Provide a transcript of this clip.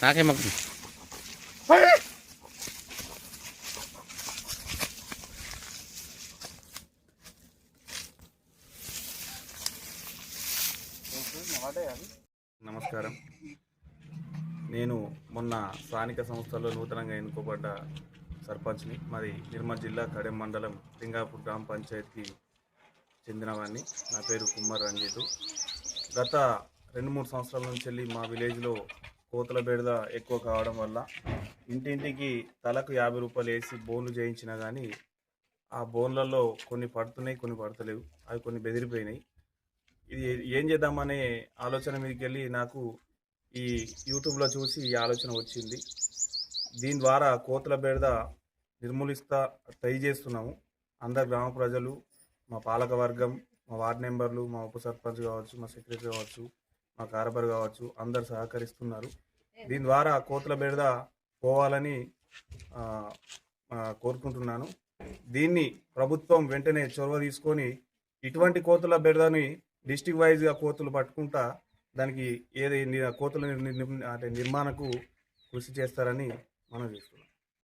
నాకేమో నమస్కారం. నేను మొన్న స్థానిక సంస్థల్లో నూతనంగా ఎన్నుకోబడ్డ సర్పంచ్ని. మరి నిర్మల్ జిల్లా కడెం మండలం లింగాపూర్ గ్రామ పంచాయతీకి చెందినవాడిని. నా పేరు కుమ్మర్ రంజితు. గత 2-3 సంవత్సరాల నుంచి వెళ్ళి మా విలేజ్లో కోతుల బెడద ఎక్కువ కావడం వల్ల ఇంటింటికి తలకు 50 రూపాయలు వేసి బోన్లు చేయించినా కానీ ఆ బోన్లలో కొన్ని పడుతున్నాయి, కొన్ని పడతలేవు. అవి కొన్ని బెదిరిపోయినాయి. ఇది ఏం చేద్దామనే ఆలోచన మీదకి వెళ్ళి నాకు ఈ యూట్యూబ్లో చూసి ఈ ఆలోచన వచ్చింది. దీని ద్వారా కోతుల బెడద నిర్మూలిస్తా ట్రై చేస్తున్నాము. అందరు గ్రామ ప్రజలు, మా పాలక వర్గం, మా వార్డు మెంబర్లు, మా ఉప సర్పంచ్ కావచ్చు, మా సెక్రటరీ కావచ్చు, మా కార్బర్ కావచ్చు, అందరు సహకరిస్తున్నారు. దీని ద్వారా కోతుల బెడద పోవాలని కోరుకుంటున్నాను. దీన్ని ప్రభుత్వం వెంటనే చొరవ తీసుకొని ఇటువంటి కోతుల బెడదని డిస్టిక్ వైజ్గా కోతులు పట్టుకుంటా దానికి కోతుల నిర్మాణకు కృషి చేస్తారని మనం చూస్తున్నాం.